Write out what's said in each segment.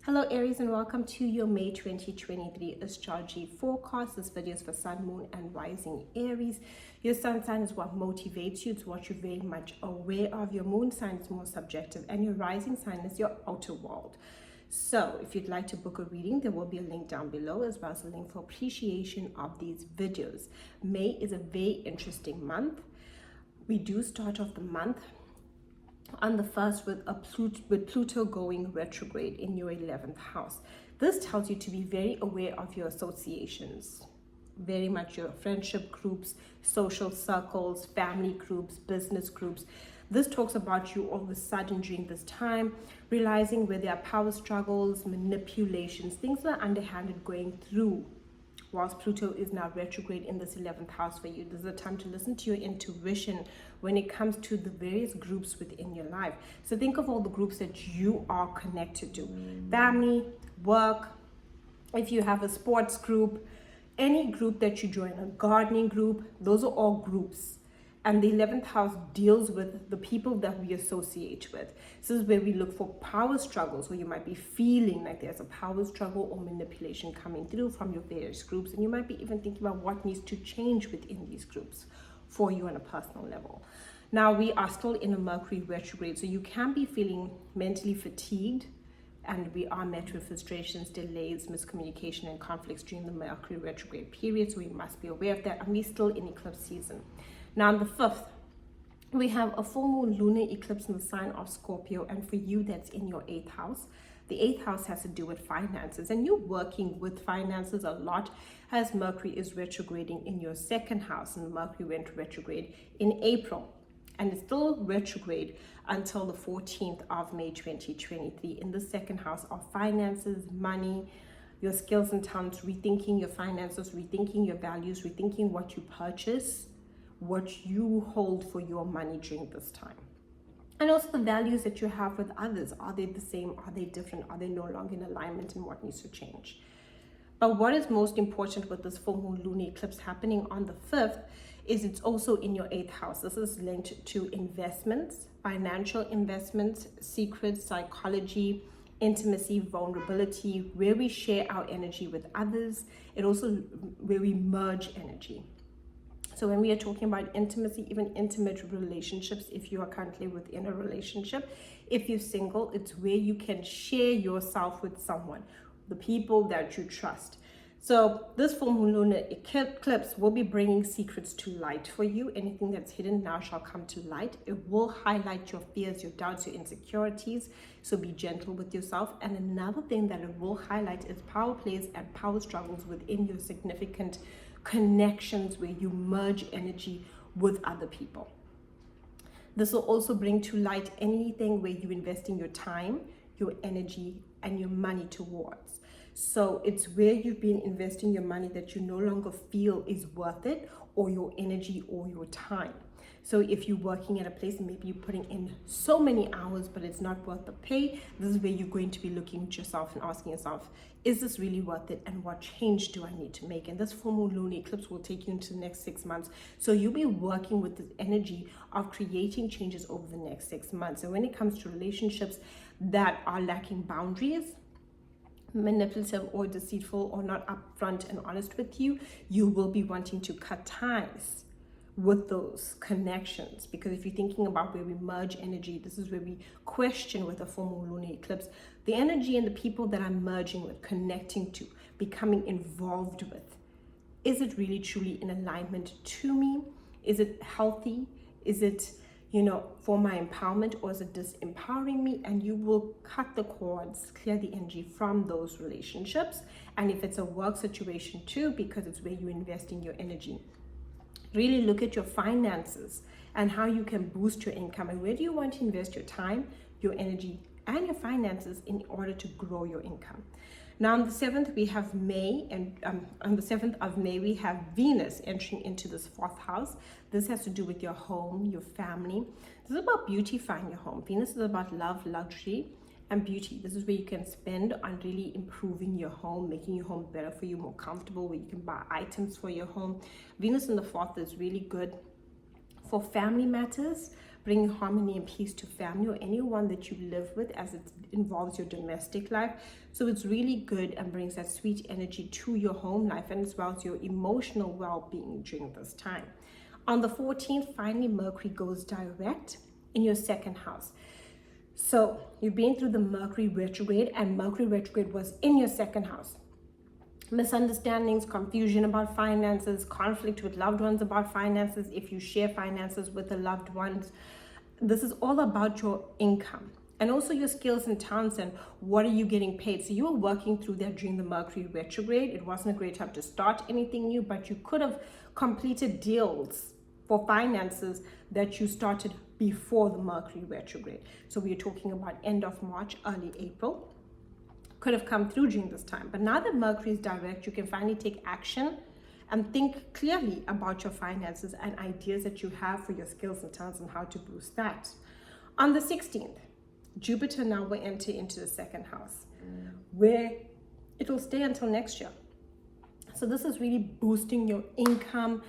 Hello Aries, and welcome to your May 2023 astrology forecast. This video is for Sun, Moon and Rising Aries. Your sun sign is what motivates you. It's what you're very much aware of. Your moon sign is more subjective, and your rising sign is your outer world. So if you'd like to book a reading, there will be a link down below, as well as a link for appreciation of these videos. May is a very interesting month. We do start off the month on the 1st with Pluto going retrograde in your 11th house. This tells you to be very aware of your associations, very much your friendship groups, social circles, family groups, business groups. This talks about you all of a sudden during this time realizing where there are power struggles, manipulations, things that are underhanded going through whilst Pluto is now retrograde in this 11th house for you. This is a time to listen to your intuition when it comes to the various groups within your life. So think of all the groups that you are connected to. Family, work, if you have a sports group, any group that you join, a gardening group, those are all groups. And the 11th house deals with the people that we associate with. This is where we look for power struggles, where you might be feeling like there's a power struggle or manipulation coming through from your various groups. And you might be even thinking about what needs to change within these groups for you on a personal level. Now, we are still in a Mercury retrograde, so you can be feeling mentally fatigued, and we are met with frustrations, delays, miscommunication, and conflicts during the Mercury retrograde period. So we must be aware of that. And we're still in eclipse season. Now on the 5th, we have a full moon lunar eclipse in the sign of Scorpio, and for you that's in your 8th house. The 8th house has to do with finances, and you're working with finances a lot as Mercury is retrograding in your 2nd house, and Mercury went retrograde in April, and it's still retrograde until the 14th of May 2023 in the 2nd house of finances, money, your skills and talents, rethinking your finances, rethinking your values, rethinking what you purchase, what you hold for your money during this time. And also the values that you have with others. Are they the same? Are they different? Are they no longer in alignment, and what needs to change? But what is most important with this full moon lunar eclipse happening on the 5th is it's also in your 8th house. This is linked to investments, financial investments, secrets, psychology, intimacy, vulnerability, where we share our energy with others. It also where we merge energy. So when we are talking about intimacy, even intimate relationships, if you are currently within a relationship, if you're single, it's where you can share yourself with someone, the people that you trust. So this full moon lunar eclipse will be bringing secrets to light for you. Anything that's hidden now shall come to light. It will highlight your fears, your doubts, your insecurities. So be gentle with yourself. And another thing that it will highlight is power plays and power struggles within your significant connections, where you merge energy with other people. This will also bring to light anything where you investing your time, your energy, and your money towards. So it's where you've been investing your money that you no longer feel is worth it, or your energy or your time. So if you're working at a place and maybe you're putting in so many hours, but it's not worth the pay, this is where you're going to be looking at yourself and asking yourself, is this really worth it? And what change do I need to make? And this full moon lunar eclipse will take you into the next 6 months. So you'll be working with the energy of creating changes over the next 6 months. And when it comes to relationships that are lacking boundaries, manipulative or deceitful, or not upfront and honest with you, you will be wanting to cut ties with those connections. Because if you're thinking about where we merge energy, this is where we question with a full moon lunar eclipse the energy and the people that I'm merging with, connecting to, becoming involved with. Is it really truly in alignment to me? Is it healthy? Is it, for my empowerment, or is it disempowering me? And you will cut the cords, clear the energy from those relationships. And if it's a work situation too, because it's where you're investing your energy, really look at your finances and how you can boost your income, and where do you want to invest your time, your energy, and your finances in order to grow your income. Now on the 7th, we have May, and on the 7th of May, we have Venus entering into this 4th house. This has to do with your home, your family. This is about beautifying your home. Venus is about love, luxury, and beauty. This is where you can spend on really improving your home, making your home better for you, more comfortable, where you can buy items for your home. Venus in the 4th is really good for family matters, bringing harmony and peace to family or anyone that you live with, as it involves your domestic life. So it's really good and brings that sweet energy to your home life and as well as your emotional well-being during this time. On the 14th, finally, Mercury goes direct in your second house. So you've been through the Mercury retrograde, and Mercury retrograde was in your second house. Misunderstandings, confusion about finances, conflict with loved ones about finances, if you share finances with the loved ones. This is all about your income and also your skills and talents and what are you getting paid. So you were working through that during the Mercury retrograde. It wasn't a great time to start anything new, but you could have completed deals for finances that you started before the Mercury retrograde. So we're talking about end of March, early April. Could have come through during this time. But now that Mercury is direct, you can finally take action and think clearly about your finances and ideas that you have for your skills and talents and how to boost that. On the 16th, Jupiter now will enter into the second house, where it will stay until next year. So this is really boosting your income.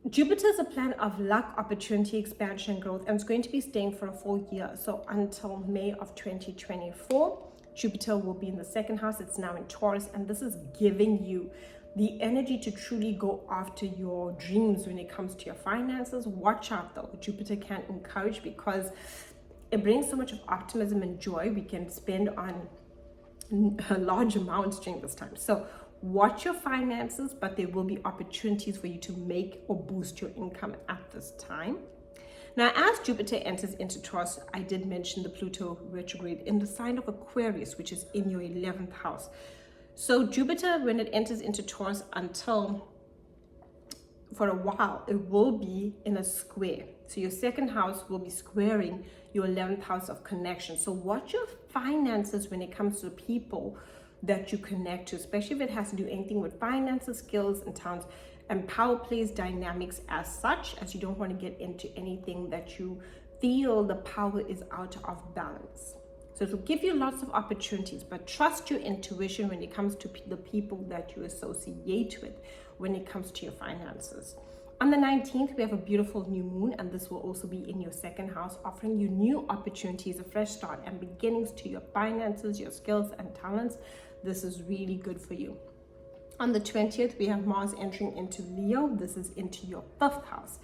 Jupiter is a planet of luck, opportunity, expansion, growth, and it's going to be staying for a full year. So until May of 2024, Jupiter will be in the second house. It's now in Taurus, and this is giving you the energy to truly go after your dreams when it comes to your finances. Watch out though, Jupiter can encourage because it brings so much of optimism and joy we can spend on large amounts during this time. So watch your finances, but there will be opportunities for you to make or boost your income at this time. Now, as Jupiter enters into Taurus, I did mention the Pluto retrograde in the sign of Aquarius, which is in your 11th house. So Jupiter, when it enters into Taurus until for a while, it will be in a square. So your second house will be squaring your 11th house of connection. So watch your finances when it comes to the people that you connect to, especially if it has to do anything with finances, skills, and talents, and power plays dynamics as such, as you don't want to get into anything that you feel the power is out of balance. So it will give you lots of opportunities, but trust your intuition when it comes to the people that you associate with when it comes to your finances. On the 19th, we have a beautiful new moon, and this will also be in your second house, offering you new opportunities, a fresh start, and beginnings to your finances, your skills, and talents. This is really good for you. On the 20th, we have Mars entering into Leo. This is into your 5th house.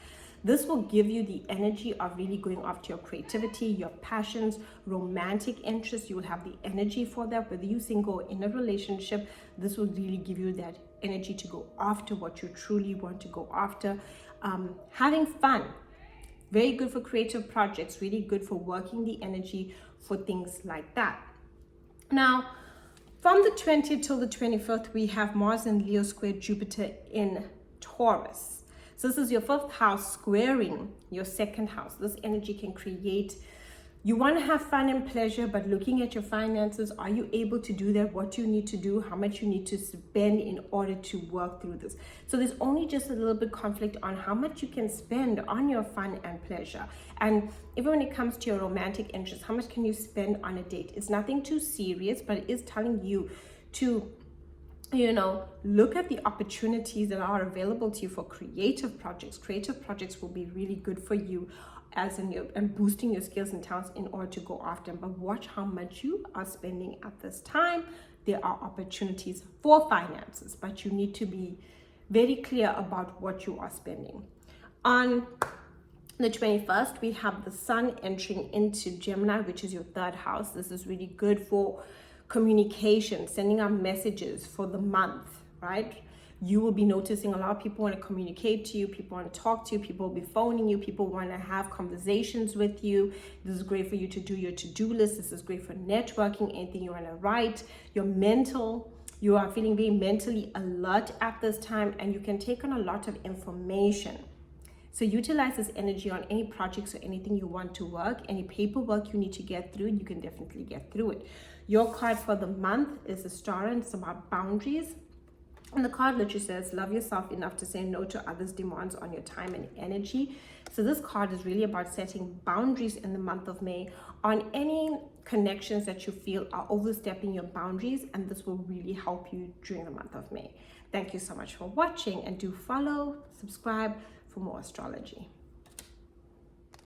This will give you the energy of really going after your creativity, your passions, romantic interests. You will have the energy for that, whether you're single or in a relationship. This will really give you that energy to go after what you truly want to go after. Having fun, very good for creative projects, really good for working the energy for things like that. Now, from the 20th till the 21st, we have Mars and Leo square Jupiter in Taurus. So this is your 5th house squaring your second house. This energy can create, you want to have fun and pleasure, but looking at your finances, are you able to do that? What you need to do, how much you need to spend in order to work through this. So there's only just a little bit conflict on how much you can spend on your fun and pleasure. And even when it comes to your romantic interests, how much can you spend on a date? It's nothing too serious, but it is telling you to, look at the opportunities that are available to you for creative projects. Creative projects will be really good for you and boosting your skills and talents in order to go after them. But watch how much you are spending at this time. There are opportunities for finances, but you need to be very clear about what you are spending. On the 21st, we have the Sun entering into Gemini, which is your 3rd house. This is really good for communication, sending out messages for the month, right? You will be noticing a lot of people want to communicate to you, people want to talk to you, people will be phoning you, people want to have conversations with you. This is great for you to do your to-do list. This is great for networking, anything you want to write. You are feeling very mentally alert at this time, and you can take on a lot of information. So utilize this energy on any projects or anything you want to work, any paperwork you need to get through, you can definitely get through it. Your card for the month is the Star, and it's about boundaries. And the card literally says, love yourself enough to say no to others' demands on your time and energy. So this card is really about setting boundaries in the month of May on any connections that you feel are overstepping your boundaries, and this will really help you during the month of May. Thank you so much for watching, and do follow, subscribe for more astrology.